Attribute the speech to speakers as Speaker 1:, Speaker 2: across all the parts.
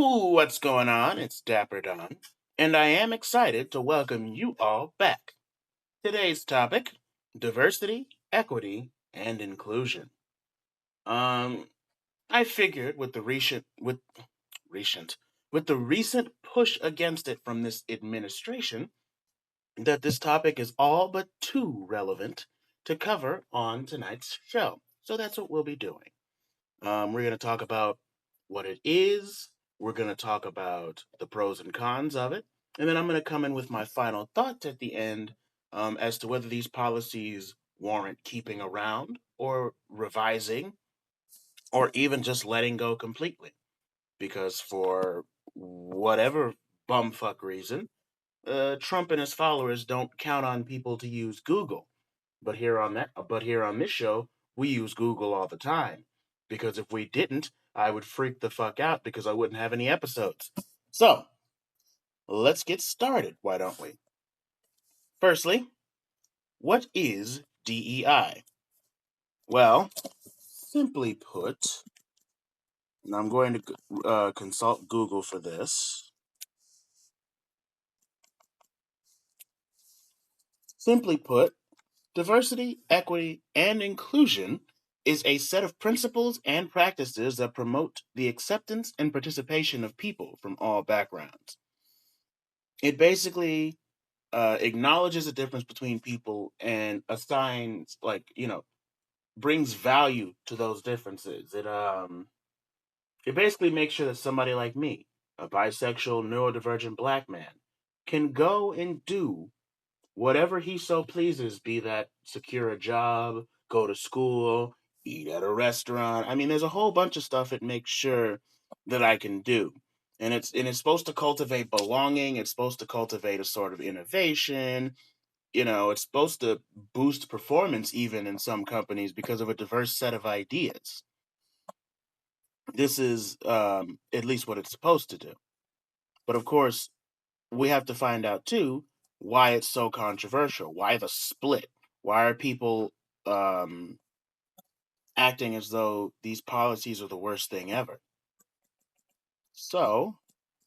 Speaker 1: What's going on? It's Dapper Don, and I am excited to welcome you all back. Today's topic: diversity, equity, and inclusion. Um, I figured with the recent push against it from this administration that this topic is all but too relevant to cover on tonight's show. So that's what we'll be doing. We're going to talk about what it is. We're going to talk about the pros and cons of it. And then I'm going to come in with my final thoughts at the end as to whether these policies warrant keeping around or revising or even just letting go completely. Because for whatever bumfuck reason, Trump and his followers don't count on people to use Google. But here on this show, we use Google all the time. Because if we didn't, I would freak the fuck out because I wouldn't have any episodes. So, let's get started, why don't we? Firstly, what is DEI? Well, simply put, and I'm going to consult Google for this. Simply put, diversity, equity, and inclusion is a set of principles and practices that promote the acceptance and participation of people from all backgrounds. It basically acknowledges the difference between people and assigns, brings value to those differences. It basically makes sure that somebody like me, a bisexual, neurodivergent black man, can go and do whatever he so pleases, be that secure a job, go to school, eat at a restaurant. I mean, there's a whole bunch of stuff it makes sure that I can do. And it's supposed to cultivate belonging, it's supposed to cultivate a sort of innovation. It's supposed to boost performance even in some companies because of a diverse set of ideas. This is at least what it's supposed to do. But of course, we have to find out too why it's so controversial. Why the split? Why are people um, acting as though these policies are the worst thing ever? So,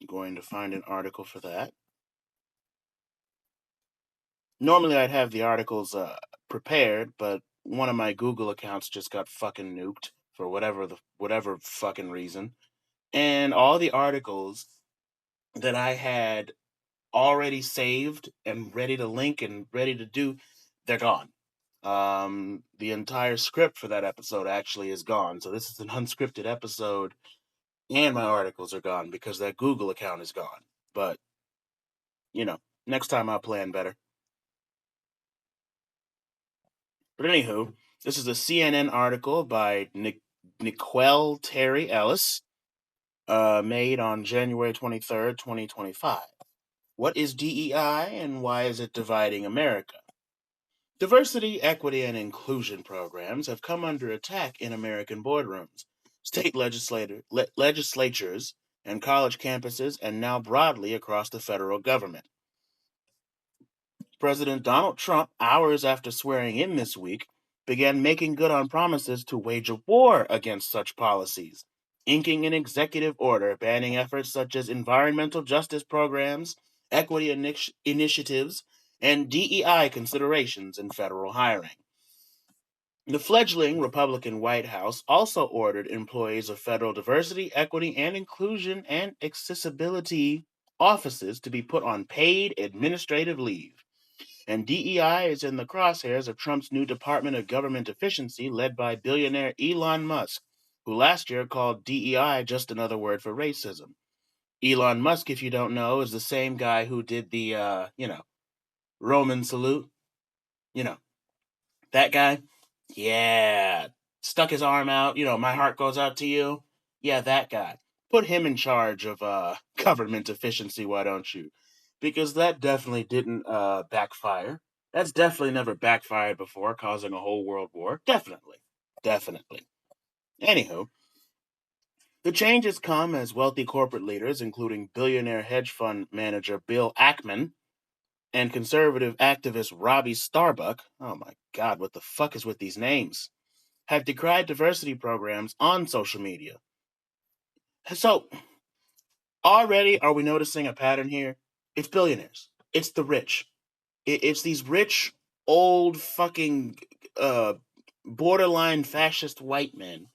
Speaker 1: I'm going to find an article for that. Normally, I'd have the articles prepared, but one of my Google accounts just got fucking nuked for whatever fucking reason, and all the articles that I had already saved and ready to link and ready to do, they're gone. The entire script for that episode actually is gone. So this is an unscripted episode, and my articles are gone because that Google account is gone. But, you know, next time I'll plan better. But anywho, this is a CNN article by Niquel Terry Ellis, made on January 23rd, 2025. What is DEI and why is it dividing America? Diversity, equity, and inclusion programs have come under attack in American boardrooms, state legislatures, and college campuses, and now broadly across the federal government. President Donald Trump, hours after swearing in this week, began making good on promises to wage a war against such policies, inking an executive order banning efforts such as environmental justice programs, equity initiatives, and DEI considerations in federal hiring. The fledgling Republican White House also ordered employees of federal diversity, equity, and inclusion and accessibility offices to be put on paid administrative leave. And DEI is in the crosshairs of Trump's new Department of Government Efficiency, led by billionaire Elon Musk, who last year called DEI just another word for racism. Elon Musk, if you don't know, is the same guy who did the, Roman salute. You know, that guy. Yeah. Stuck his arm out. My heart goes out to you. Yeah, that guy. Put him in charge of government efficiency, why don't you? Because that definitely didn't backfire. That's definitely never backfired before, causing a whole world war. Definitely. Definitely. Anywho, the changes come as wealthy corporate leaders, including billionaire hedge fund manager Bill Ackman and conservative activist Robbie Starbuck, oh my god, what the fuck is with these names, have decried diversity programs on social media. So, Already, are we noticing a pattern here? It's billionaires. It's the rich. It's these rich, old, fucking, uh, borderline fascist white men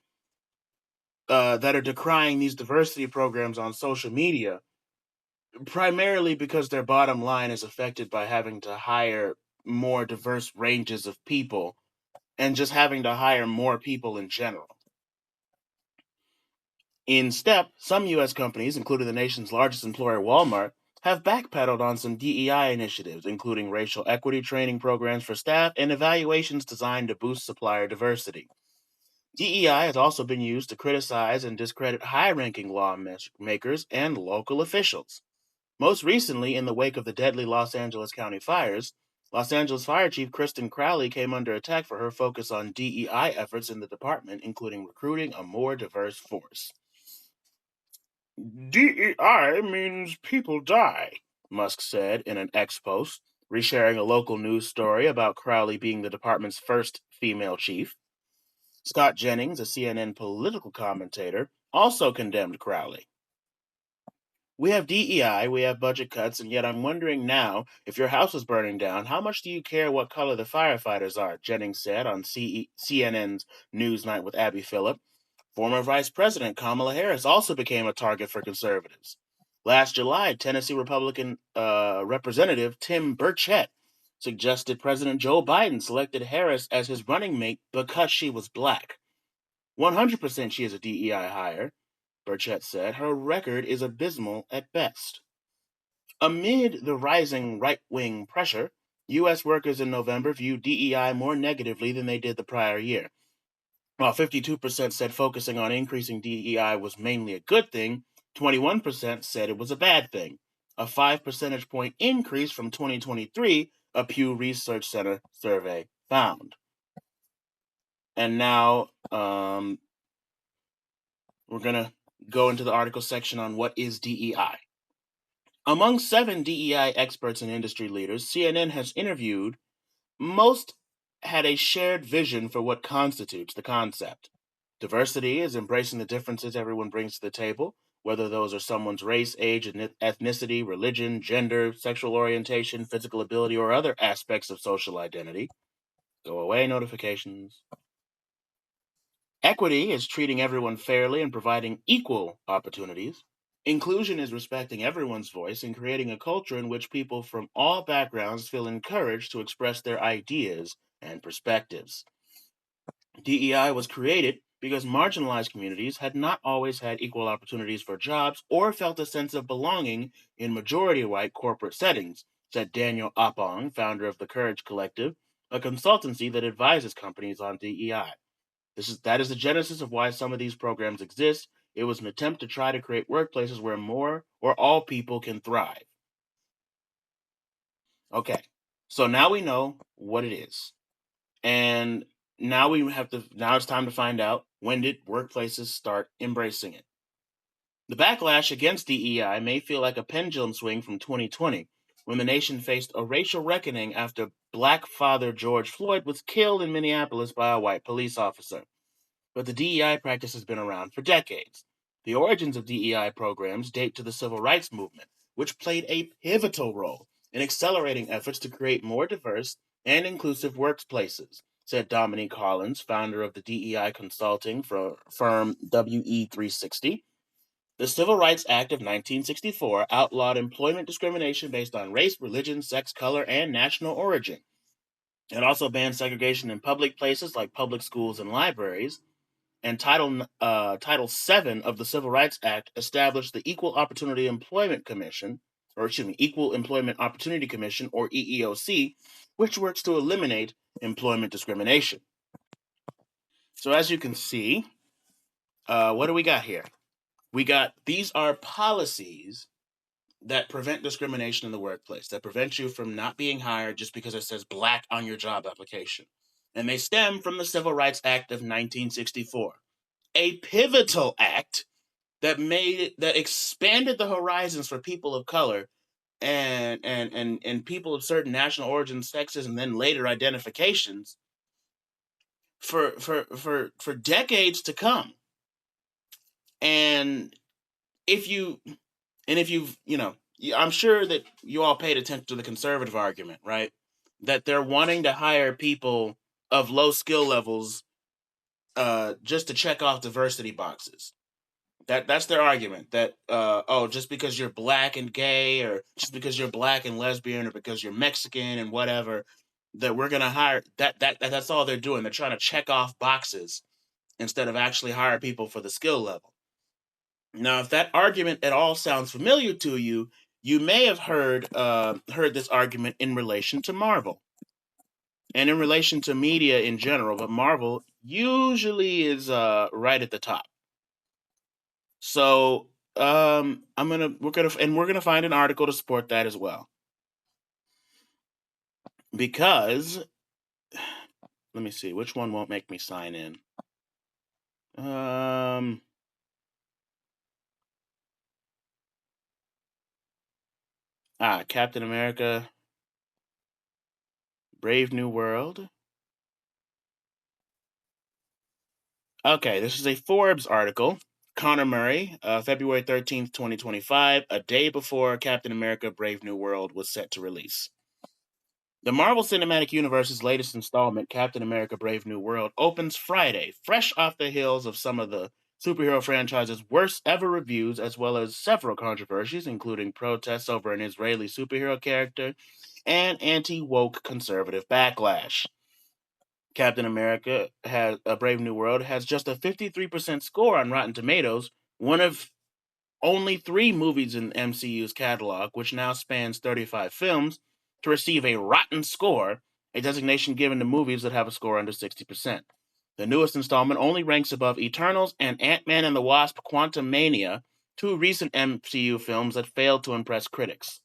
Speaker 1: that are decrying these diversity programs on social media, primarily because their bottom line is affected by having to hire more diverse ranges of people and just having to hire more people in general. In step, some U.S. companies, including the nation's largest employer, Walmart, have backpedaled on some DEI initiatives, including racial equity training programs for staff and evaluations designed to boost supplier diversity. DEI has also been used to criticize and discredit high ranking lawmakers and local officials. Most recently, in the wake of the deadly Los Angeles County fires, Los Angeles Fire Chief Kristen Crowley came under attack for her focus on DEI efforts in the department, including recruiting a more diverse force. DEI means people die, Musk said in an X post, resharing a local news story about Crowley being the department's first female chief. Scott Jennings, a CNN political commentator, also condemned Crowley. We have DEI, we have budget cuts, and yet I'm wondering now, if your house is burning down, how much do you care what color the firefighters are? Jennings said on CNN's Newsnight with Abby Phillip. Former Vice President Kamala Harris also became a target for conservatives. Last July, Tennessee Republican Representative Tim Burchett suggested President Joe Biden selected Harris as his running mate because she was black. 100% she is a DEI hire, Burchett said. Her record is abysmal at best. Amid the rising right-wing pressure, U.S. workers in November viewed DEI more negatively than they did the prior year. While 52% said focusing on increasing DEI was mainly a good thing, 21% said it was a bad thing, a 5 percentage point increase from 2023, a Pew Research Center survey found. And now we're going to go into the article section on what is DEI. Among 7 DEI experts and industry leaders CNN has interviewed, most had a shared vision for what constitutes the concept. Diversity is embracing the differences everyone brings to the table, whether those are someone's race, age, ethnicity, religion, gender, sexual orientation, physical ability, or other aspects of social identity. Go away, notifications. Equity is treating everyone fairly and providing equal opportunities. Inclusion is respecting everyone's voice and creating a culture in which people from all backgrounds feel encouraged to express their ideas and perspectives. DEI was created because marginalized communities had not always had equal opportunities for jobs or felt a sense of belonging in majority white corporate settings, said Daniel Oppong, founder of the Courage Collective, a consultancy that advises companies on DEI. That is the genesis of why some of these programs exist. It was an attempt to try to create workplaces where more or all people can thrive. Okay, so now we know what it is. And now it's time to find out, when did workplaces start embracing it? The backlash against DEI may feel like a pendulum swing from 2020, when the nation faced a racial reckoning after Black father George Floyd was killed in Minneapolis by a white police officer. But the DEI practice has been around for decades. The origins of DEI programs date to the civil rights movement, which played a pivotal role in accelerating efforts to create more diverse and inclusive workplaces, said Dominique Hollins, founder of the DEI consulting firm WE360. The Civil Rights Act of 1964 outlawed employment discrimination based on race, religion, sex, color, and national origin. It also banned segregation in public places like public schools and libraries, and Title VII of the Civil Rights Act established the Equal Opportunity Employment Commission, Equal Employment Opportunity Commission, or EEOC, which works to eliminate employment discrimination. So as you can see, what do we got here? These are policies that prevent discrimination in the workplace, that prevent you from not being hired just because it says black on your job application. And they stem from the Civil Rights Act of 1964. A pivotal act that expanded the horizons for people of color and people of certain national origins, sexes, and then later identifications for decades to come. And if you And if I'm sure that you all paid attention to the conservative argument, right? That they're wanting to hire people of low skill levels just to check off diversity boxes. That's their argument. That just because you're black and gay, or just because you're black and lesbian, or because you're Mexican and whatever, that we're gonna hire that's all they're doing. They're trying to check off boxes instead of actually hire people for the skill level. Now, if that argument at all sounds familiar to you, you may have heard this argument in relation to Marvel and in relation to media in general, but Marvel usually is right at the top. So we're gonna find an article to support that as well, because let me see which one won't make me sign in. Captain America, Brave New World. Okay, this is a Forbes article. Connor Murray, February 13th, 2025, a day before Captain America Brave New World was set to release. The Marvel Cinematic Universe's latest installment, Captain America Brave New World, opens Friday, fresh off the heels of some of the superhero franchise's worst ever reviews, as well as several controversies, including protests over an Israeli superhero character and anti-woke conservative backlash. Captain America has a Brave New World has just a 53% score on Rotten Tomatoes, one of only 3 movies in MCU's catalog, which now spans 35 films, to receive a rotten score, a designation given to movies that have a score under 60%. The newest installment only ranks above Eternals and Ant-Man and the Wasp: Quantumania, 2 recent MCU films that failed to impress critics.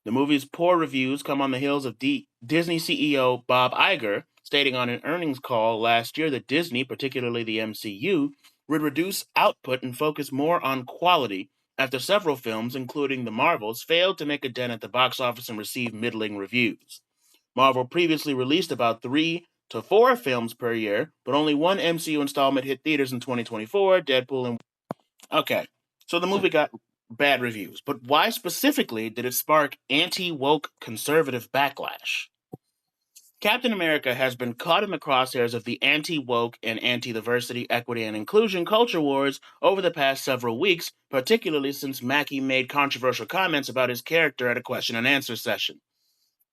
Speaker 1: The movie's poor reviews come on the heels of Disney CEO Bob Iger stating on an earnings call last year that Disney, particularly the MCU, would reduce output and focus more on quality after several films, including the Marvels, failed to make a dent at the box office and receive middling reviews. Marvel previously released about 3 to 4 films per year, but only one MCU installment hit theaters in 2024, Deadpool and... Okay, so the movie got bad reviews, but why specifically did it spark anti-woke conservative backlash? Captain America has been caught in the crosshairs of the anti-woke and anti-diversity, equity, and inclusion culture wars over the past several weeks, particularly since Mackie made controversial comments about his character at a question and answer session.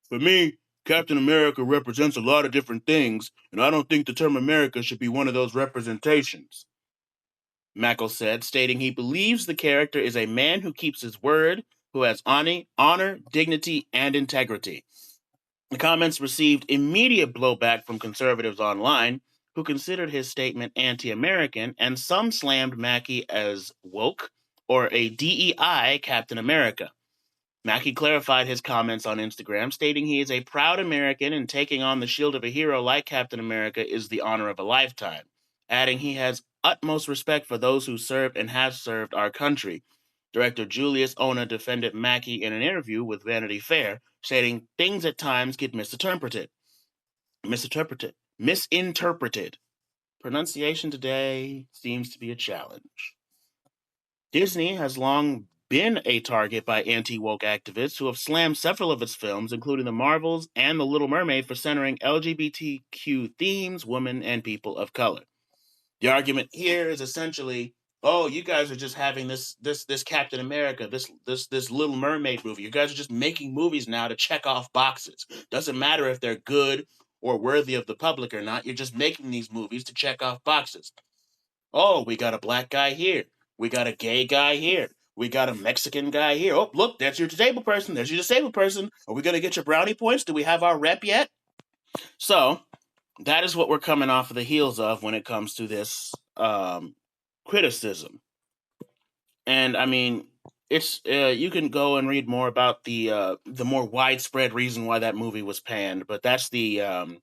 Speaker 1: For me, Captain America represents a lot of different things, and I don't think the term America should be one of those representations, Mackle said, stating he believes the character is a man who keeps his word, who has honor, dignity, and integrity. The comments received immediate blowback from conservatives online, who considered his statement anti-American, and some slammed Mackie as woke or a DEI Captain America. Mackie clarified his comments on Instagram, stating he is a proud American and taking on the shield of a hero like Captain America is the honor of a lifetime, adding he has utmost respect for those who served and have served our country. Director Julius Ona defended Mackie in an interview with Vanity Fair, stating things at times get misinterpreted. Pronunciation today seems to be a challenge. Disney has long been a target by anti-woke activists who have slammed several of its films, including The Marvels and The Little Mermaid, for centering LGBTQ themes, women, and people of color. The argument here is essentially, oh, you guys are just having this Captain America, this Little Mermaid movie. You guys are just making movies now to check off boxes. Doesn't matter if they're good or worthy of the public or not. You're just making these movies to check off boxes. Oh, we got a black guy here. We got a gay guy here. We got a Mexican guy here. Oh, look, that's your disabled person. There's your disabled person. Are we going to get your brownie points? Do we have our rep yet? So, that is what we're coming off of the heels of when it comes to this criticism. And I mean, it's you can go and read more about the more widespread reason why that movie was panned, but that's the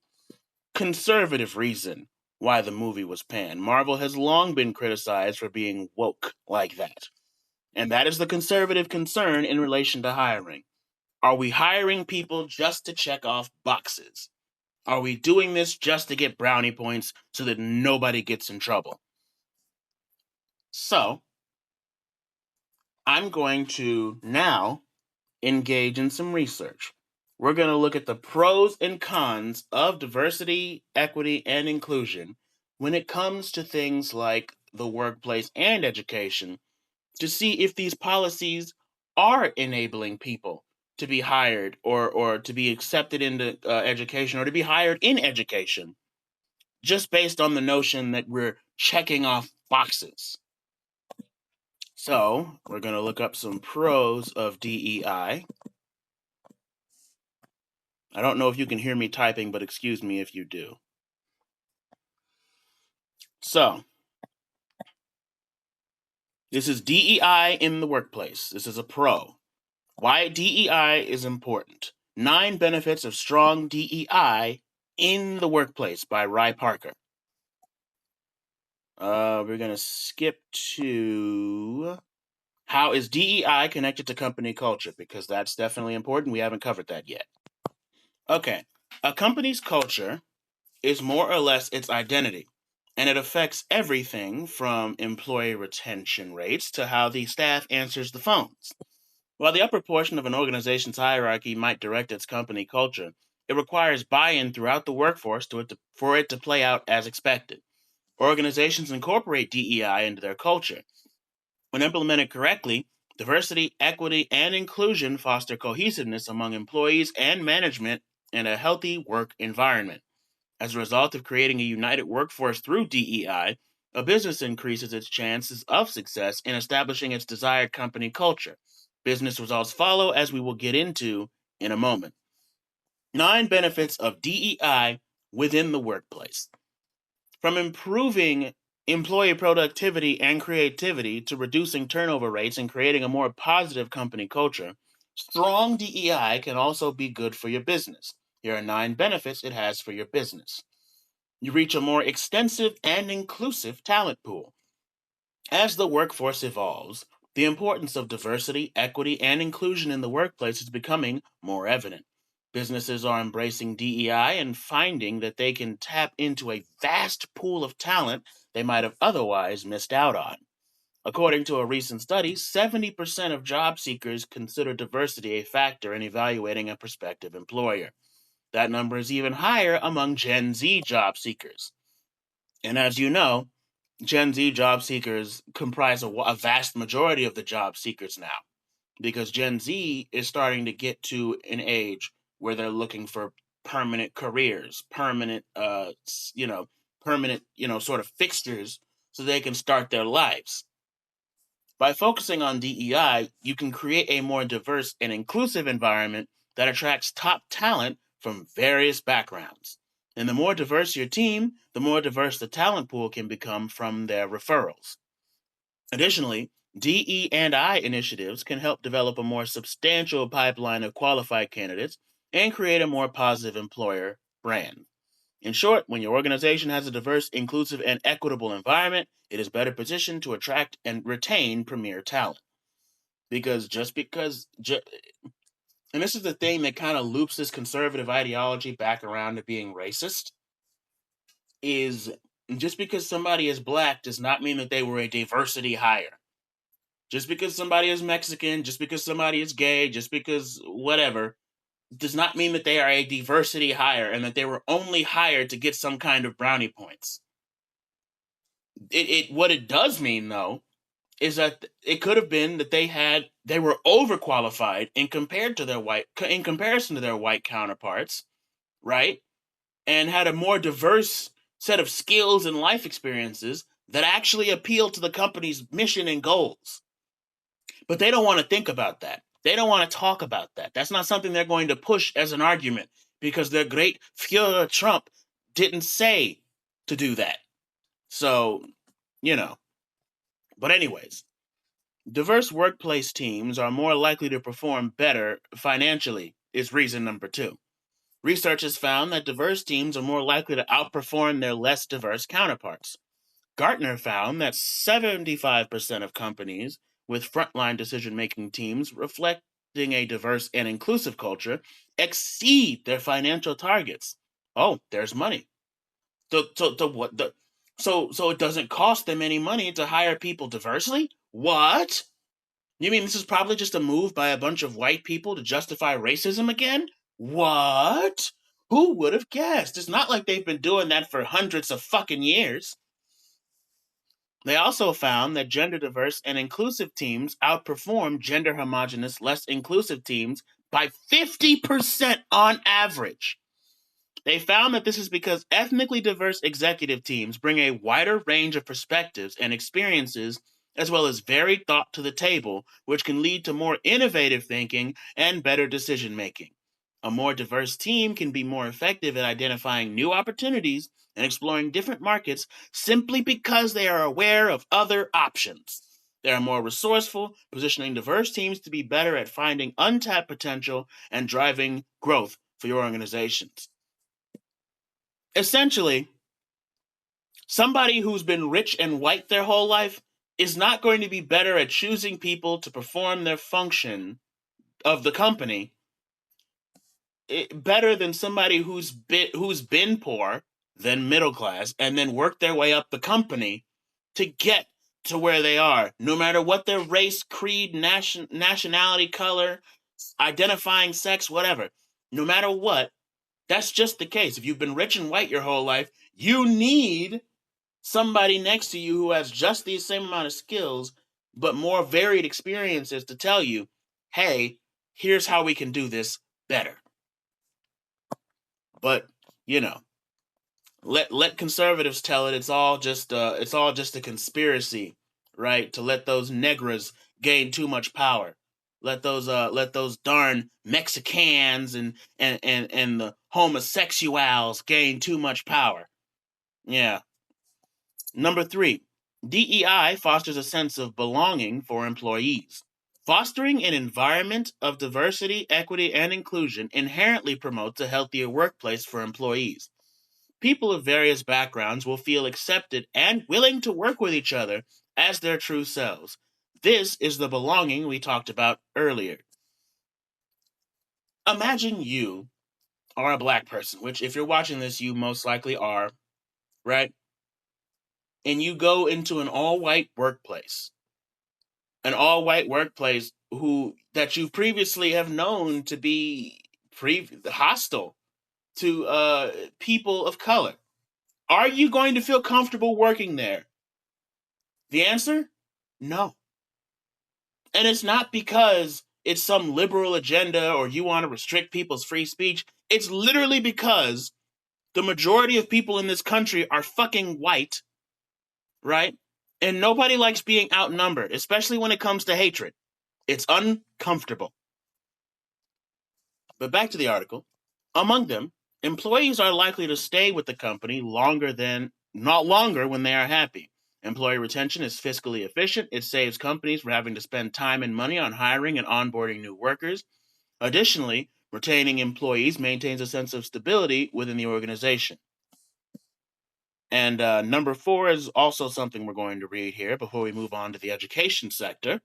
Speaker 1: conservative reason why the movie was panned. Marvel has long been criticized for being woke like that. And that is the conservative concern in relation to hiring. Are we hiring people just to check off boxes? Are we doing this just to get brownie points so that nobody gets in trouble? So, I'm going to now engage in some research. We're going to look at the pros and cons of diversity, equity, and inclusion when it comes to things like the workplace and education to see if these policies are enabling people to be hired or to be accepted into education or to be hired in education just based on the notion that we're checking off boxes. So we're going to look up some pros of DEI. I don't know if you can hear me typing, but excuse me if you do. So, this is DEI in the workplace. This is a pro. Why DEI is important. 9 benefits of strong DEI in the workplace by Ry Parker. We're going to skip to how is DEI connected to company culture, because that's definitely important. We haven't covered that yet. Okay, a company's culture is more or less its identity, and it affects everything from employee retention rates to how the staff answers the phones. While the upper portion of an organization's hierarchy might direct its company culture, it requires buy-in throughout the workforce for it to play out as expected. Organizations incorporate DEI into their culture. When implemented correctly, diversity, equity, and inclusion foster cohesiveness among employees and management and a healthy work environment. As a result of creating a united workforce through DEI, a business increases its chances of success in establishing its desired company culture. Business results follow, as we will get into in a moment. 9 benefits of DEI within the workplace. From improving employee productivity and creativity to reducing turnover rates and creating a more positive company culture, strong DEI can also be good for your business. Here are 9 benefits it has for your business. You reach a more extensive and inclusive talent pool. As the workforce evolves, the importance of diversity, equity, and inclusion in the workplace is becoming more evident. Businesses are embracing DEI and finding that they can tap into a vast pool of talent they might have otherwise missed out on. According to a recent study, 70% of job seekers consider diversity a factor in evaluating a prospective employer. That number is even higher among Gen Z job seekers. And as you know, Gen Z job seekers comprise a vast majority of the job seekers now, because Gen Z is starting to get to an age where they're looking for permanent careers, sort of fixtures so they can start their lives. By focusing on DEI, you can create a more diverse and inclusive environment that attracts top talent from various backgrounds. And the more diverse your team, the more diverse the talent pool can become from their referrals. Additionally, DE&I initiatives can help develop a more substantial pipeline of qualified candidates and create a more positive employer brand. In short, when your organization has a diverse, inclusive, and equitable environment, it is better positioned to attract and retain premier talent. Because and this is the thing that kind of loops this conservative ideology back around to being racist, is just because somebody is black does not mean that they were a diversity hire. Just because somebody is Mexican, just because somebody is gay, just because whatever, does not mean that they are a diversity hire and that they were only hired to get some kind of brownie points. What it does mean, though, is that it could have been that they were overqualified in comparison to their white counterparts, right? And had a more diverse set of skills and life experiences that actually appeal to the company's mission and goals. But they don't want to think about that. They don't want to talk about that. That's not something they're going to push as an argument because their great Führer Trump didn't say to do that. So, you know. But anyways, diverse workplace teams are more likely to perform better financially is reason number 2. Research has found that diverse teams are more likely to outperform their less diverse counterparts. Gartner found that 75% of companies with frontline decision-making teams reflecting a diverse and inclusive culture exceed their financial targets. Oh, there's money. So it doesn't cost them any money to hire people diversely? What? You mean this is probably just a move by a bunch of white people to justify racism again? What? Who would have guessed? It's not like they've been doing that for hundreds of fucking years. They also found that gender diverse and inclusive teams outperform gender homogenous, less inclusive teams by 50% on average. They found that this is because ethnically diverse executive teams bring a wider range of perspectives and experiences, as well as varied thought to the table, which can lead to more innovative thinking and better decision making. A more diverse team can be more effective at identifying new opportunities and exploring different markets simply because they are aware of other options. They are more resourceful, positioning diverse teams to be better at finding untapped potential and driving growth for your organizations. Essentially, somebody who's been rich and white their whole life is not going to be better at choosing people to perform their function of the company better than somebody who's been poor, then middle class, and then worked their way up the company to get to where they are, no matter what their race, creed, nationality, color, identifying sex, whatever. No matter what, that's just the case. If you've been rich and white your whole life, you need somebody next to you who has just the same amount of skills but more varied experiences to tell you, hey, here's how we can do this better. But you know, let conservatives tell it. It's all just a conspiracy, right? To let those negras gain too much power. Let those darn Mexicans and the homosexuals gain too much power. Yeah. Number three, DEI fosters a sense of belonging for employees. Fostering an environment of diversity, equity, and inclusion inherently promotes a healthier workplace for employees. People of various backgrounds will feel accepted and willing to work with each other as their true selves. This is the belonging we talked about earlier. Imagine you are a black person, which, if you're watching this, you most likely are, right? And you go into an all white workplace who that you previously have known to be hostile to people of color. Are you going to feel comfortable working there? The answer? No. And it's not because it's some liberal agenda or you want to restrict people's free speech. It's literally because the majority of people in this country are fucking white, right? And nobody likes being outnumbered, especially when it comes to hatred. It's uncomfortable. But back to the article. Among them, employees are likely to stay with the company not longer when they are happy. Employee retention is fiscally efficient. It saves companies from having to spend time and money on hiring and onboarding new workers. Additionally, retaining employees maintains a sense of stability within the organization. And number four is also something we're going to read here before we move on to the education sector.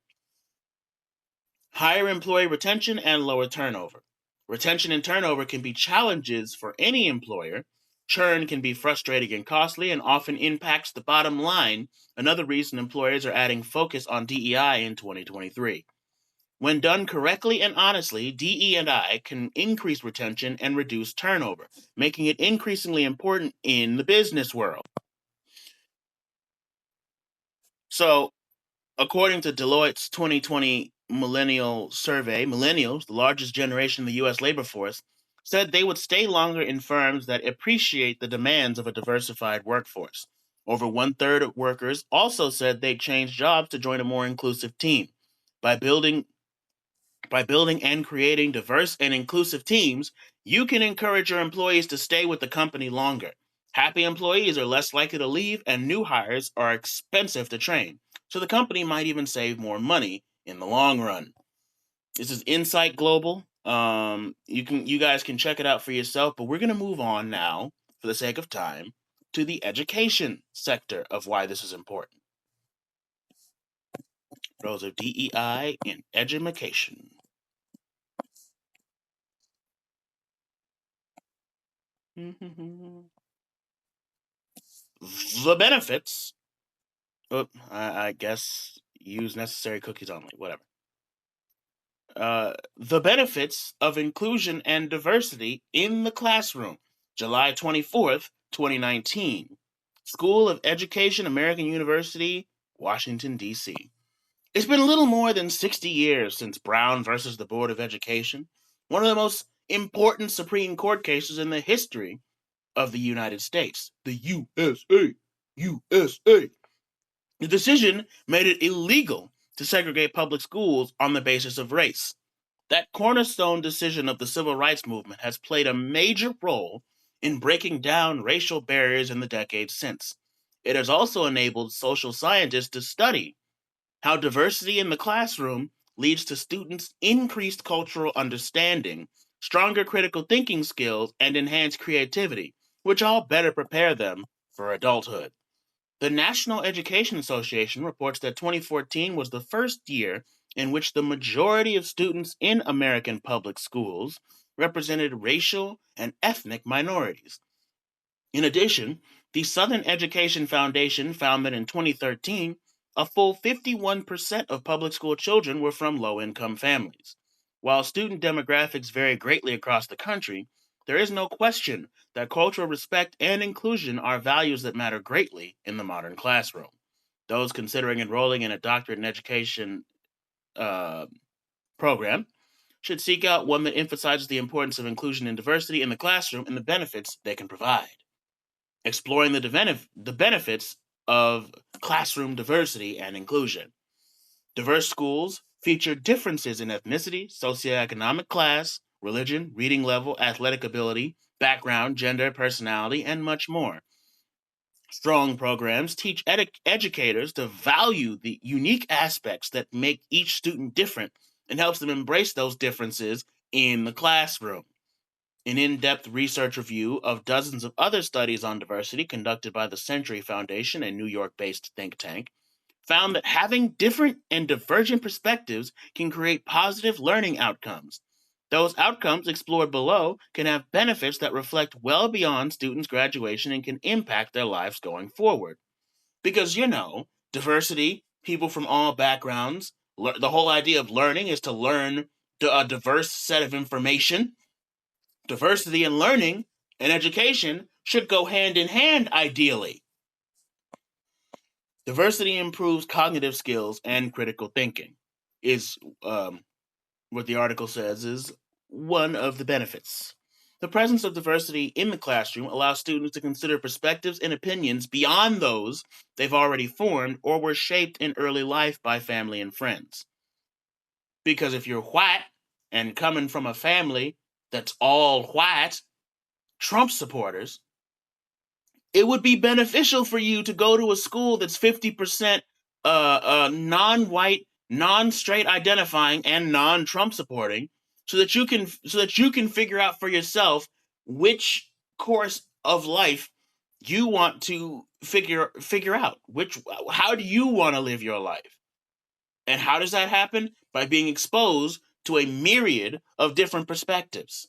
Speaker 1: Higher employee retention and lower turnover. Retention and turnover can be challenges for any employer. Churn can be frustrating and costly and often impacts the bottom line, another reason employers are adding focus on DEI in 2023. When done correctly and honestly, DE&I can increase retention and reduce turnover, making it increasingly important in the business world. So, according to Deloitte's 2020 millennial survey, millennials, the largest generation in the U.S. labor force, said they would stay longer in firms that appreciate the demands of a diversified workforce. Over one-third of workers also said they'd change jobs to join a more inclusive team. By building by building and creating diverse and inclusive teams, you can encourage your employees to stay with the company longer. Happy employees are less likely to leave, and new hires are expensive to train. So the company might even save more money in the long run. This is Insight Global. You guys can check it out for yourself, but we're gonna move on now, for the sake of time, to the education sector of why this is important. Roles of DEI in education. The benefits. Oh, I guess use necessary cookies only. Whatever. The Benefits of Inclusion and Diversity in the Classroom, July 24th, 2019. School of Education, American University, Washington, D.C. It's been a little more than 60 years since Brown versus the Board of Education, one of the most important Supreme Court cases in the history of the United States. The USA. USA. The decision made it illegal to segregate public schools on the basis of race. That cornerstone decision of the civil rights movement has played a major role in breaking down racial barriers in the decades since. It has also enabled social scientists to study how diversity in the classroom leads to students' increased cultural understanding, stronger critical thinking skills, and enhanced creativity, which all better prepare them for adulthood. The National Education Association reports that 2014 was the first year in which the majority of students in American public schools represented racial and ethnic minorities. In addition, the Southern Education Foundation found that in 2013, a full 51% of public school children were from low income families. While student demographics vary greatly across the country, there is no question that cultural respect and inclusion are values that matter greatly in the modern classroom. Those considering enrolling in a doctorate in education program should seek out one that emphasizes the importance of inclusion and diversity in the classroom and the benefits they can provide. Exploring the benefits of classroom diversity and inclusion. Diverse schools feature differences in ethnicity, socioeconomic class, religion, reading level, athletic ability, background, gender, personality, and much more. Strong programs teach educators to value the unique aspects that make each student different and helps them embrace those differences in the classroom. An in-depth research review of dozens of other studies on diversity conducted by the Century Foundation, a New York-based think tank, found that having different and divergent perspectives can create positive learning outcomes. Those outcomes explored below can have benefits that reflect well beyond students' graduation and can impact their lives going forward. Because, diversity, people from all backgrounds, the whole idea of learning is to learn a diverse set of information. Diversity and learning and education should go hand in hand, ideally. Diversity improves cognitive skills and critical thinking, is what the article says is one of the benefits. The presence of diversity in the classroom allows students to consider perspectives and opinions beyond those they've already formed or were shaped in early life by family and friends. Because if you're white and coming from a family that's all white, Trump supporters, it would be beneficial for you to go to a school that's 50% non-white, non-straight identifying, and non-Trump supporting, so that you can figure out for yourself which course of life you want to figure out. How do you want to live your life? And how does that happen? By being exposed to a myriad of different perspectives.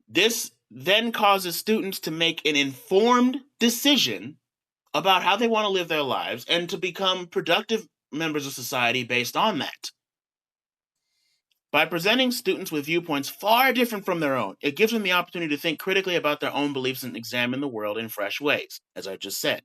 Speaker 1: This then causes students to make an informed decision about how they want to live their lives and to become productive members of society based on that. By presenting students with viewpoints far different from their own, it gives them the opportunity to think critically about their own beliefs and examine the world in fresh ways, as I just said.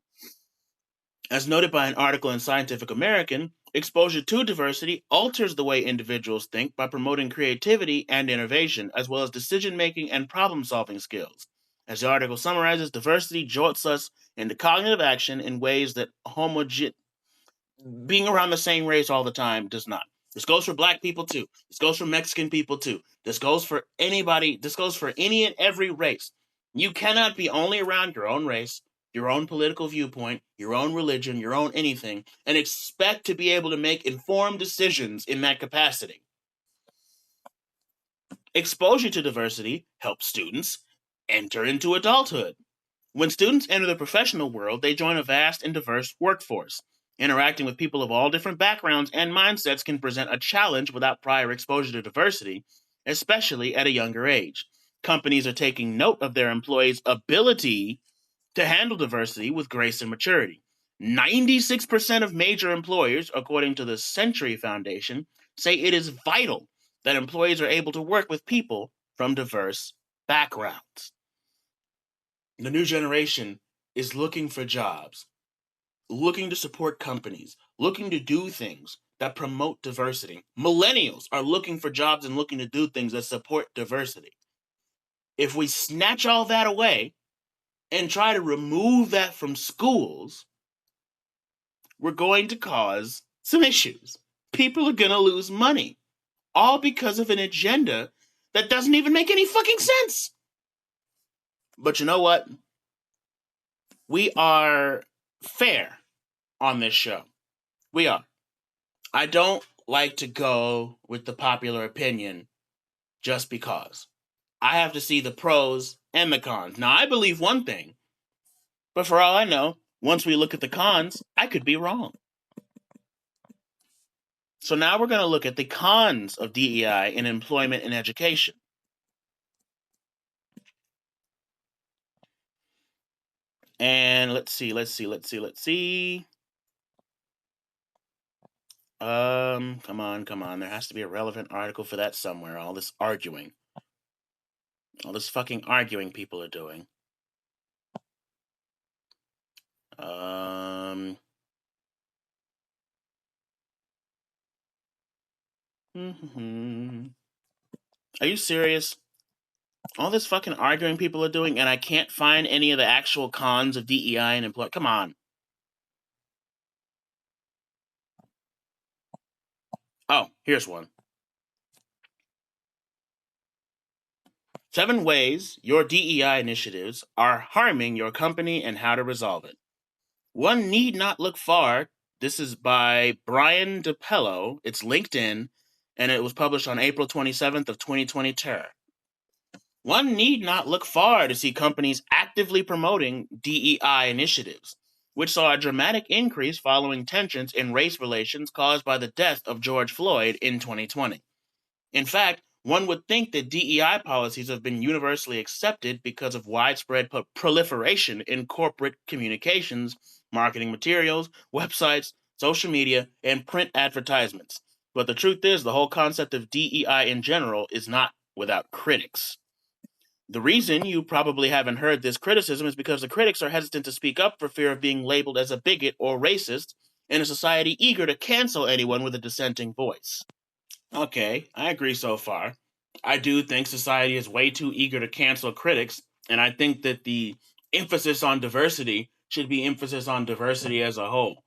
Speaker 1: As noted by an article in Scientific American, exposure to diversity alters the way individuals think by promoting creativity and innovation, as well as decision-making and problem-solving skills. As the article summarizes, diversity jolts us into cognitive action in ways that being around the same race all the time does not. This goes for black people too. This goes for Mexican people too. This goes for anybody. This goes for any and every race. You cannot be only around your own race, your own political viewpoint, your own religion, your own anything, and expect to be able to make informed decisions in that capacity. Exposure to diversity helps students enter into adulthood. When students enter the professional world, they join a vast and diverse workforce. Interacting with people of all different backgrounds and mindsets can present a challenge without prior exposure to diversity, especially at a younger age. Companies are taking note of their employees' ability to handle diversity with grace and maturity. 96% of major employers, according to the Century Foundation, say it is vital that employees are able to work with people from diverse backgrounds. The new generation is looking for jobs, looking to support companies, looking to do things that promote diversity. Millennials are looking for jobs and looking to do things that support diversity. If we snatch all that away and try to remove that from schools, we're going to cause some issues. People are going to lose money, all because of an agenda that doesn't even make any fucking sense. But you know what? We are fair on this show. We are. I don't like to go with the popular opinion just because. I have to see the pros and the cons. Now, I believe one thing, but for all I know, once we look at the cons, I could be wrong. So now we're going to look at the cons of DEI in employment and education. And let's see. Come on. There has to be a relevant article for that somewhere. All this arguing. All this fucking arguing people are doing. Are you serious? All this fucking arguing people are doing, and I can't find any of the actual cons of DEI and employment. Come on. Oh, here's one. 7 ways your DEI initiatives are harming your company and how to resolve it. One need not look far. This is by Brian DePello. It's LinkedIn, and it was published on April 27th of 2022. One need not look far to see companies actively promoting DEI initiatives, which saw a dramatic increase following tensions in race relations caused by the death of George Floyd in 2020. In fact, one would think that DEI policies have been universally accepted because of widespread proliferation in corporate communications, marketing materials, websites, social media, and print advertisements. But the truth is, the whole concept of DEI in general is not without critics. The reason you probably haven't heard this criticism is because the critics are hesitant to speak up for fear of being labeled as a bigot or racist in a society eager to cancel anyone with a dissenting voice. Okay, I agree so far. I do think society is way too eager to cancel critics, and I think that the emphasis on diversity should be emphasis on diversity as a whole.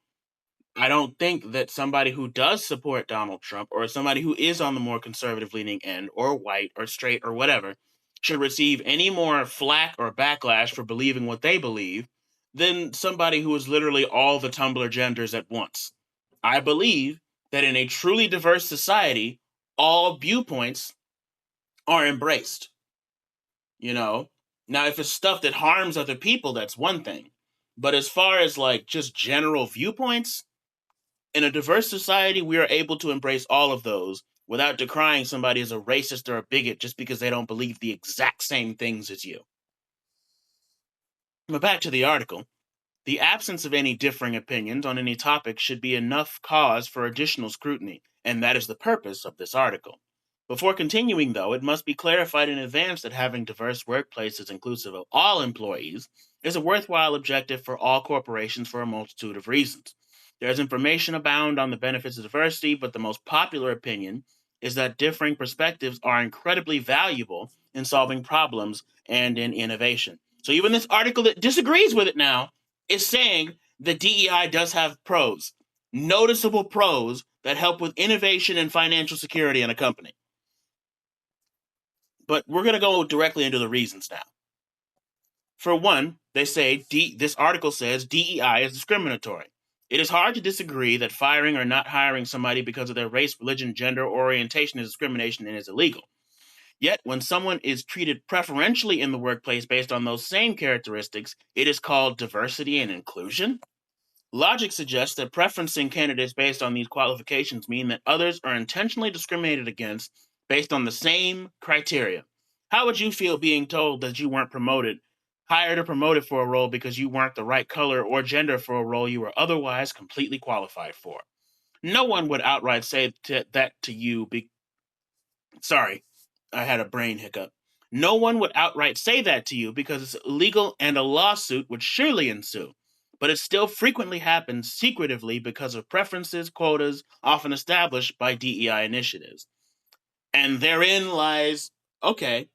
Speaker 1: I don't think that somebody who does support Donald Trump or somebody who is on the more conservative leaning end or white or straight or whatever should receive any more flack or backlash for believing what they believe than somebody who is literally all the Tumblr genders at once. I believe that in a truly diverse society, all viewpoints are embraced. You know? Now, if it's stuff that harms other people, that's one thing. But as far as like just general viewpoints, in a diverse society, we are able to embrace all of those without decrying somebody as a racist or a bigot just because they don't believe the exact same things as you. But back to the article. The absence of any differing opinions on any topic should be enough cause for additional scrutiny, and that is the purpose of this article. Before continuing, though, it must be clarified in advance that having diverse workplaces inclusive of all employees is a worthwhile objective for all corporations for a multitude of reasons. There is information abound on the benefits of diversity, but the most popular opinion is that differing perspectives are incredibly valuable in solving problems and in innovation. So even this article that disagrees with it now is saying that DEI does have pros, noticeable pros that help with innovation and financial security in a company. But we're going to go directly into the reasons now. For one, they say this article says DEI is discriminatory. It is hard to disagree that firing or not hiring somebody because of their race, religion, gender, or orientation is discrimination and is illegal. Yet, when someone is treated preferentially in the workplace based on those same characteristics, it is called diversity and inclusion. Logic suggests that preferencing candidates based on these qualifications mean that others are intentionally discriminated against based on the same criteria. How would you feel being told that you weren't hired or promoted for a role because you weren't the right color or gender for a role you were otherwise completely qualified for? no one would outright say that to you. Sorry, I had a brain hiccup. No one would outright say that to you because it's illegal and a lawsuit would surely ensue. But it still frequently happens secretively because of preferences, quotas, often established by DEI initiatives. And therein lies, okay,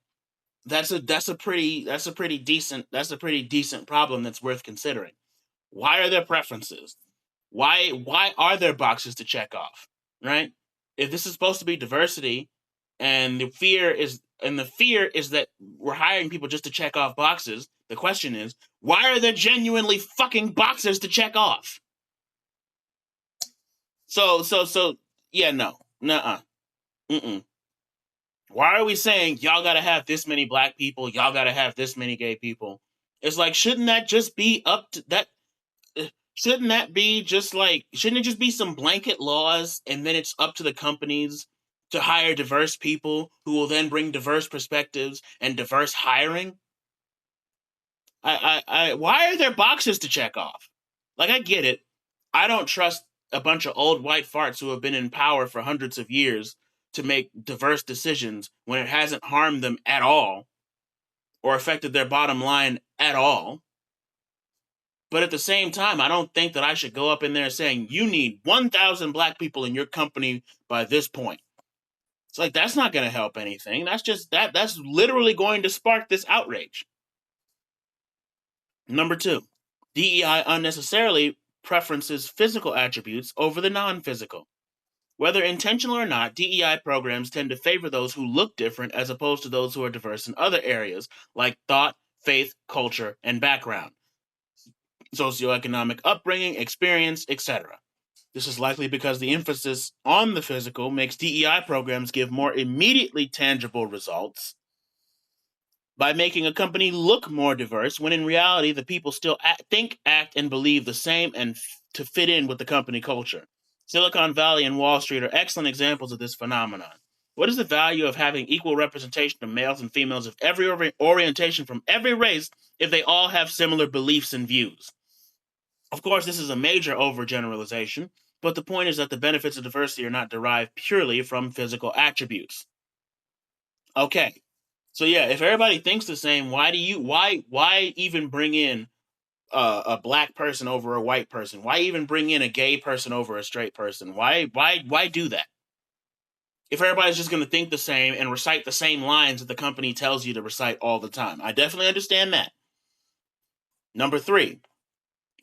Speaker 1: that's a pretty decent problem that's worth considering. Why are there preferences? Why are there boxes to check off? Right? If this is supposed to be diversity, and the fear is that we're hiring people just to check off boxes, the question is, why are there genuinely fucking boxes to check off? So yeah, no. Nuh-uh. Mm-mm. Why are we saying y'all gotta have this many black people, y'all gotta have this many gay people? It's like, shouldn't that just be up to that? Shouldn't that be just like, shouldn't it just be some blanket laws and then it's up to the companies to hire diverse people who will then bring diverse perspectives and diverse hiring? Why are there boxes to check off? Like, I get it. I don't trust a bunch of old white farts who have been in power for hundreds of years to make diverse decisions when it hasn't harmed them at all or affected their bottom line at all. But at the same time, I don't think that I should go up in there saying, you need 1,000 black people in your company by this point. It's like, that's not going to help anything. That's literally going to spark this outrage. Number 2, DEI unnecessarily preferences physical attributes over the non-physical. Whether intentional or not, DEI programs tend to favor those who look different as opposed to those who are diverse in other areas like thought, faith, culture, and background, socioeconomic upbringing, experience, etc. This is likely because the emphasis on the physical makes DEI programs give more immediately tangible results by making a company look more diverse, when in reality the people still think, act, and believe the same and to fit in with the company culture. Silicon Valley and Wall Street are excellent examples of this phenomenon. What is the value of having equal representation of males and females of every orientation from every race if they all have similar beliefs and views? Of course, this is a major overgeneralization, but the point is that the benefits of diversity are not derived purely from physical attributes. Okay, so yeah, if everybody thinks the same, why even bring in a black person over a white person? Why even bring in a gay person over a straight person? Why do that? If everybody's just going to think the same and recite the same lines that the company tells you to recite all the time, I definitely understand that. Number 3,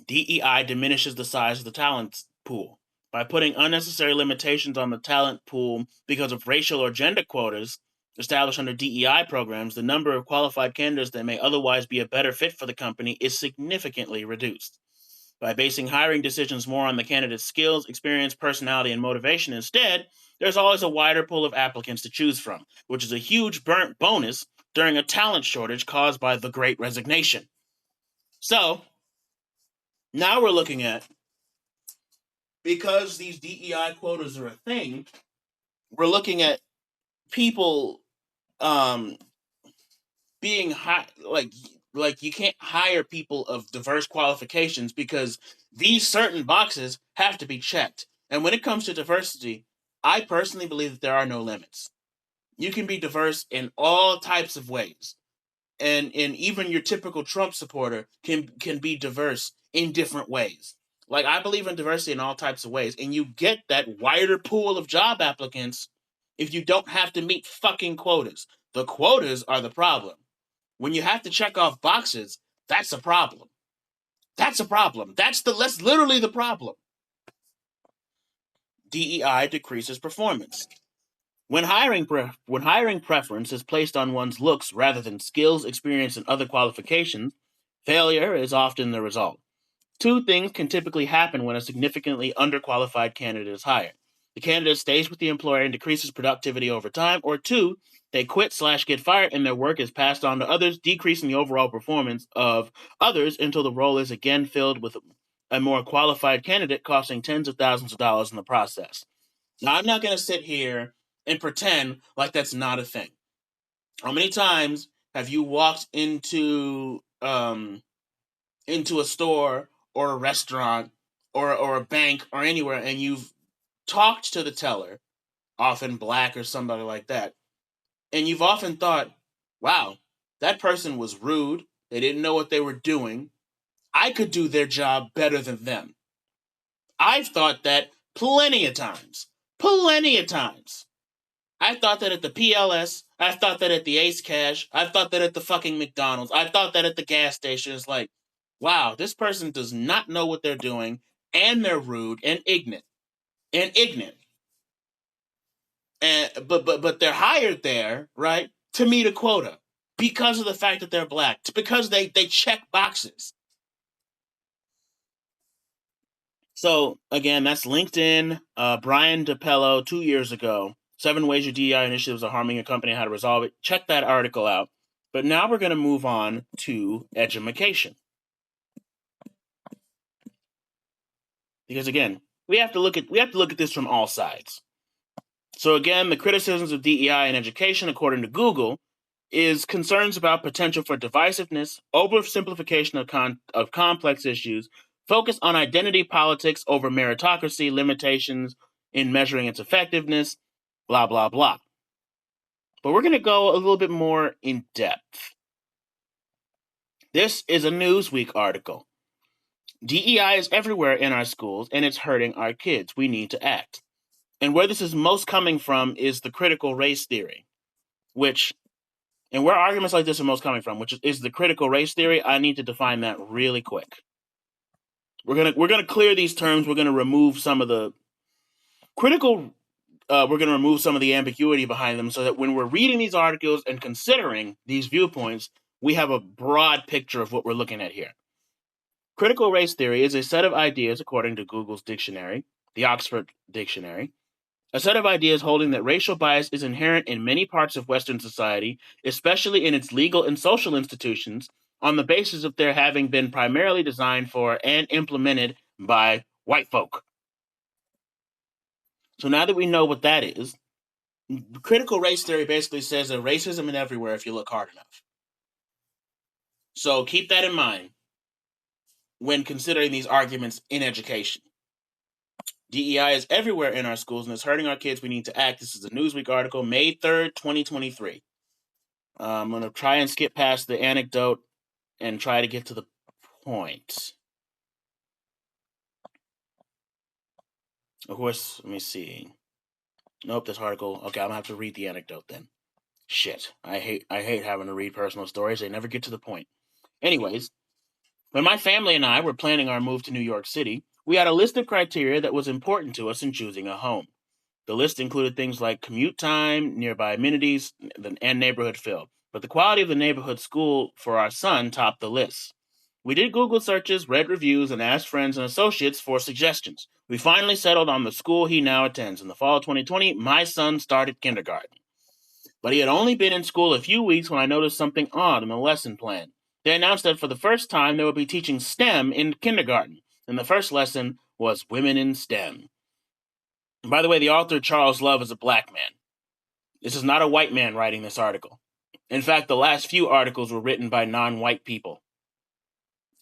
Speaker 1: DEI diminishes the size of the talent pool. By putting unnecessary limitations on the talent pool because of racial or gender quotas established under DEI programs, the number of qualified candidates that may otherwise be a better fit for the company is significantly reduced. By basing hiring decisions more on the candidate's skills, experience, personality, and motivation instead, there's always a wider pool of applicants to choose from, which is a huge burnt bonus during a talent shortage caused by the Great Resignation. So, now we're looking at, because these DEI quotas are a thing, we're looking at people being like you can't hire people of diverse qualifications because these certain boxes have to be checked. And when it comes to diversity, I personally believe that there are no limits. You can be diverse in all types of ways. And even your typical Trump supporter can be diverse in different ways. Like, I believe in diversity in all types of ways, and you get that wider pool of job applicants if you don't have to meet fucking quotas. The quotas are the problem. When you have to check off boxes, that's a problem. That's a problem. That's literally the problem. DEI decreases performance. When hiring preference is placed on one's looks rather than skills, experience, and other qualifications, failure is often the result. 2 things can typically happen when a significantly underqualified candidate is hired. The candidate stays with the employer and decreases productivity over time, or 2, they quit/get fired and their work is passed on to others, decreasing the overall performance of others until the role is again filled with a more qualified candidate, costing tens of thousands of dollars in the process. Now, I'm not going to sit here and pretend like that's not a thing. How many times have you walked into a store or a restaurant or a bank or anywhere, and you've talked to the teller, often black or somebody like that, and you've often thought, wow, that person was rude, they didn't know what they were doing, I could do their job better than them. I've thought that plenty of times. Plenty of times. I thought that at the PLS. I've thought that at the Ace Cash. I've thought that at the fucking McDonald's. I've thought that at the gas station. It's like, wow, this person does not know what they're doing, and they're rude and ignorant. And but they're hired there, right, to meet a quota because of the fact that they're black, because they check boxes. So again, that's LinkedIn. Brian DePello 2 years ago. 7 ways your DEI initiatives are harming your company and how to resolve it. Check that article out. But now we're going to move on to edumacation. Because again, we have to look at this from all sides. So again, the criticisms of DEI in education, according to Google, is concerns about potential for divisiveness, oversimplification of complex issues, focus on identity politics over meritocracy, limitations in measuring its effectiveness, blah, blah, blah. But we're going to go a little bit more in depth. This is a Newsweek article. DEI is everywhere in our schools, and it's hurting our kids. We need to act. And where this is most coming from is the critical race theory, and where arguments like this are most coming from, which is the critical race theory. I need to define that really quick. We're gonna clear these terms. We're gonna remove some of the critical. We're gonna remove some of the ambiguity behind them, so that when we're reading these articles and considering these viewpoints, we have a broad picture of what we're looking at here. Critical race theory is a set of ideas, according to Google's dictionary, the Oxford Dictionary, a set of ideas holding that racial bias is inherent in many parts of Western society, especially in its legal and social institutions, on the basis of their having been primarily designed for and implemented by white folk. So now that we know what that is, critical race theory basically says that racism is everywhere if you look hard enough. So keep that in mind when considering these arguments in education. DEI is everywhere in our schools and it's hurting our kids. We need to act. This is a Newsweek article, May 3rd, 2023. I'm going to try and skip past the anecdote and try to get to the point. Of course, let me see. Nope, this article. Okay, I'm going to have to read the anecdote then. Shit, I hate having to read personal stories. They never get to the point. Anyways, when my family and I were planning our move to New York City, we had a list of criteria that was important to us in choosing a home. The list included things like commute time, nearby amenities, and neighborhood feel. But the quality of the neighborhood school for our son topped the list. We did Google searches, read reviews, and asked friends and associates for suggestions. We finally settled on the school he now attends. In the fall of 2020, my son started kindergarten. But he had only been in school a few weeks when I noticed something odd in the lesson plan. They announced that for the first time they would be teaching STEM in kindergarten, and the first lesson was Women in STEM. And by the way, the author, Charles Love, is a black man. This is not a white man writing this article. In fact, the last few articles were written by non-white people.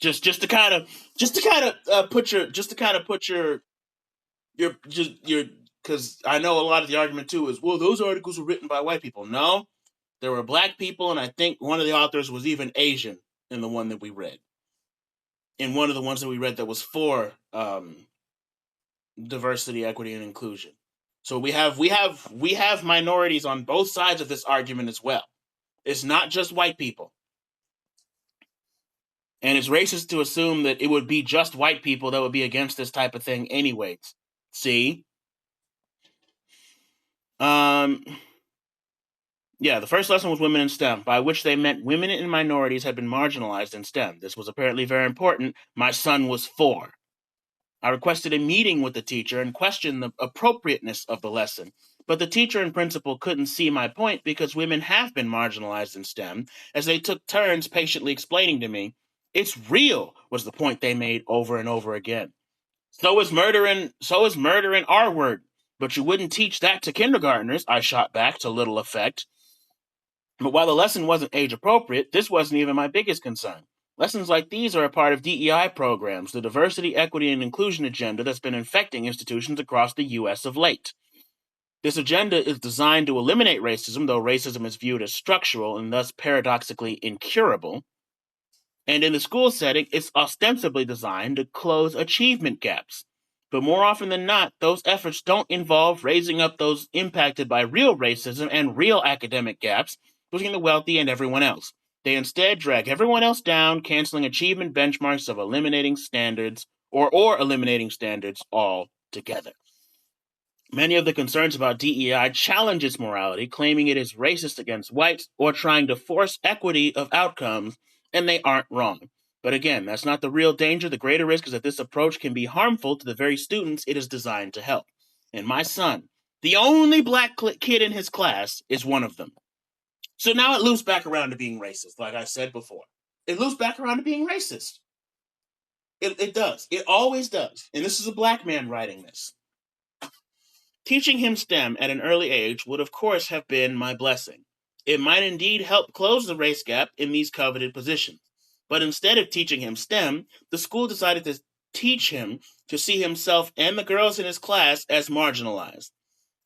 Speaker 1: Just to kind of put your because I know a lot of the argument too is, well, those articles were written by white people. No, there were black people, and I think one of the authors was even Asian in the one that we read. In one of the ones that we read that was for diversity, equity, and inclusion. So we have minorities on both sides of this argument as well. It's not just white people. And it's racist to assume that it would be just white people that would be against this type of thing anyways. See? Yeah, the first lesson was women in STEM, by which they meant women and minorities had been marginalized in STEM. This was apparently very important. My son was 4. I requested a meeting with the teacher and questioned the appropriateness of the lesson. But the teacher and principal couldn't see my point because women have been marginalized in STEM, as they took turns patiently explaining to me, it's real, was the point they made over and over again. So is murder and R word. But you wouldn't teach that to kindergartners, I shot back to little effect. But while the lesson wasn't age appropriate, this wasn't even my biggest concern. Lessons like these are a part of DEI programs, the diversity, equity, and inclusion agenda that's been infecting institutions across the U.S. of late. This agenda is designed to eliminate racism, though racism is viewed as structural and thus paradoxically incurable. And in the school setting, it's ostensibly designed to close achievement gaps. But more often than not, those efforts don't involve raising up those impacted by real racism and real academic gaps between the wealthy and everyone else. They instead drag everyone else down, canceling achievement benchmarks of eliminating standards or eliminating standards altogether. Many of the concerns about DEI challenge its morality, claiming it is racist against whites or trying to force equity of outcomes, and they aren't wrong. But again, that's not the real danger. The greater risk is that this approach can be harmful to the very students it is designed to help. And my son, the only black kid in his class, is one of them. So now it loops back around to being racist, like I said before. It loops back around to being racist. It does. It always does. And this is a black man writing this. Teaching him STEM at an early age would, of course, have been my blessing. It might indeed help close the race gap in these coveted positions. But instead of teaching him STEM, the school decided to teach him to see himself and the girls in his class as marginalized.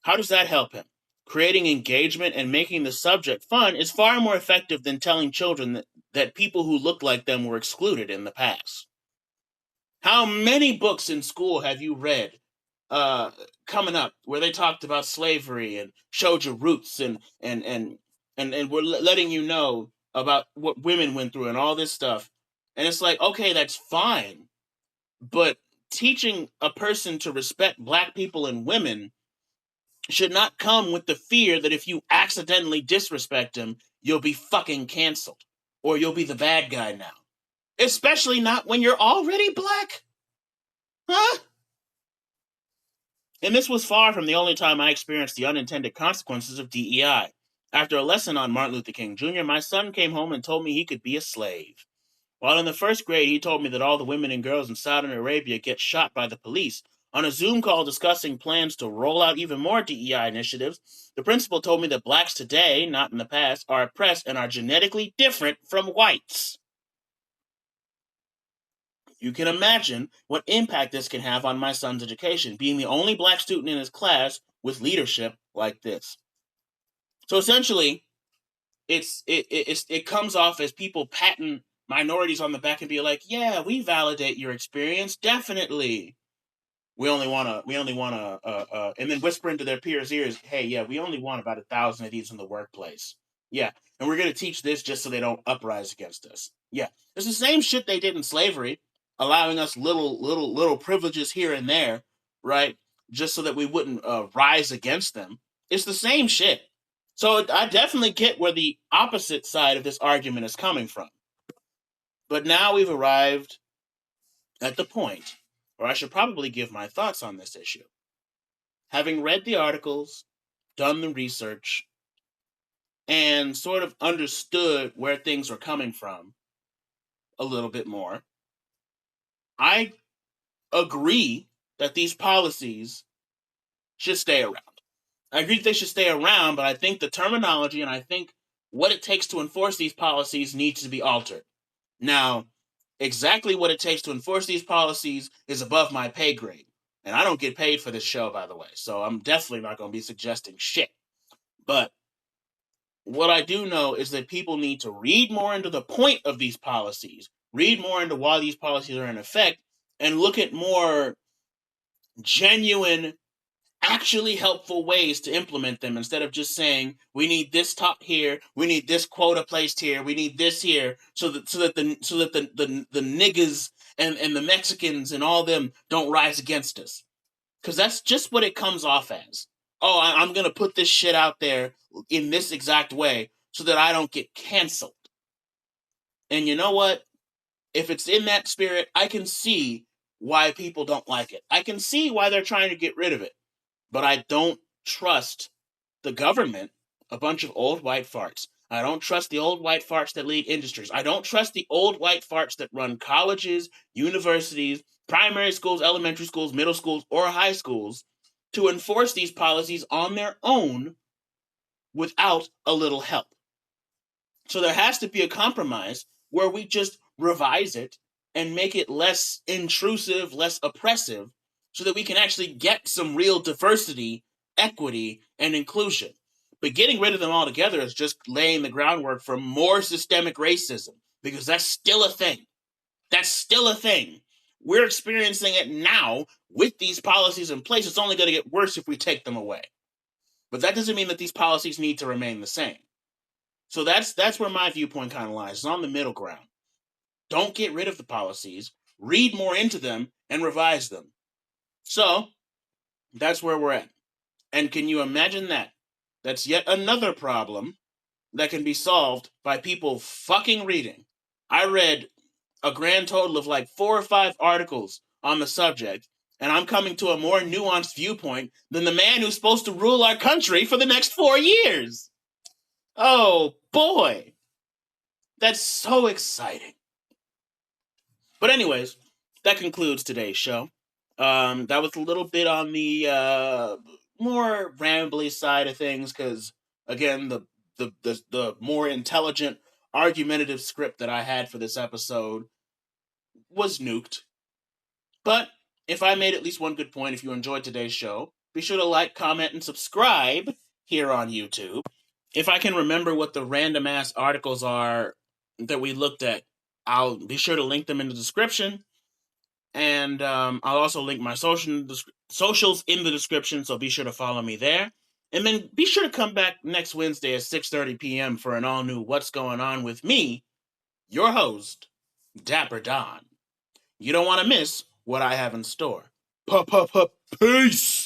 Speaker 1: How does that help him? Creating engagement and making the subject fun is far more effective than telling children that people who look like them were excluded in the past. How many books in school have you read coming up where they talked about slavery and showed your roots and were letting you know about what women went through and all this stuff? And it's like, okay, that's fine, but teaching a person to respect black people and women should not come with the fear that if you accidentally disrespect them, you'll be fucking canceled or you'll be the bad guy now. Especially not when you're already black. Huh? And this was far from the only time I experienced the unintended consequences of DEI. After a lesson on Martin Luther King Jr., my son came home and told me he could be a slave. While in the first grade, he told me that all the women and girls in Saudi Arabia get shot by the police. On a Zoom call discussing plans to roll out even more DEI initiatives, the principal told me that blacks today, not in the past, are oppressed and are genetically different from whites. You can imagine what impact this can have on my son's education, being the only black student in his class with leadership like this. So essentially, it comes off as people patting minorities on the back and be like, "Yeah, we validate your experience, definitely. We only want to, and then whisper into their peers' ears, hey, yeah, we only want about 1,000 of these in the workplace. Yeah, and we're going to teach this just so they don't uprise against us. Yeah, it's the same shit they did in slavery, allowing us little privileges here and there, right? Just so that we wouldn't rise against them. It's the same shit. So I definitely get where the opposite side of this argument is coming from. But now we've arrived at the point where I should probably give my thoughts on this issue. Having read the articles, done the research, and sort of understood where things were coming from a little bit more, I agree that these policies should stay around. I agree that they should stay around, but I think the terminology and I think what it takes to enforce these policies needs to be altered. Now, exactly what it takes to enforce these policies is above my pay grade. And I don't get paid for this show, by the way, so I'm definitely not going to be suggesting shit. But what I do know is that people need to read more into the point of these policies, read more into why these policies are in effect, and look at more genuine, actually helpful ways to implement them instead of just saying we need this taught here, we need this quota placed here, we need this here, so that the niggas and the Mexicans and all them don't rise against us. Because that's just what it comes off as. Oh, I'm gonna put this shit out there in this exact way so that I don't get canceled. And you know what? If it's in that spirit, I can see why people don't like it. I can see why they're trying to get rid of it. But I don't trust the government, a bunch of old white farts. I don't trust the old white farts that lead industries. I don't trust the old white farts that run colleges, universities, primary schools, elementary schools, middle schools, or high schools to enforce these policies on their own without a little help. So there has to be a compromise where we just revise it, and make it less intrusive, less oppressive, so that we can actually get some real diversity, equity, and inclusion. But getting rid of them altogether is just laying the groundwork for more systemic racism, because that's still a thing. That's still a thing. We're experiencing it now with these policies in place. It's only going to get worse if we take them away. But that doesn't mean that these policies need to remain the same. So that's where my viewpoint kind of lies. It's on the middle ground. Don't get rid of the policies. Read more into them and revise them. So that's where we're at. And can you imagine that? That's yet another problem that can be solved by people fucking reading. I read a grand total of like 4 or 5 articles on the subject, and I'm coming to a more nuanced viewpoint than the man who's supposed to rule our country for the next 4 years. Oh boy. That's so exciting. But anyways, that concludes today's show. That was a little bit on the more rambly side of things, because again, the more intelligent, argumentative script that I had for this episode was nuked. But if I made at least one good point, if you enjoyed today's show, be sure to like, comment, and subscribe here on YouTube. If I can remember what the random ass articles are that we looked at, I'll be sure to link them in the description. And I'll also link my socials in the description, so be sure to follow me there. And then be sure to come back next Wednesday at 6:30 p.m. for an all-new What's Going On with me, your host, Dapper Don. You don't want to miss what I have in store. Peace!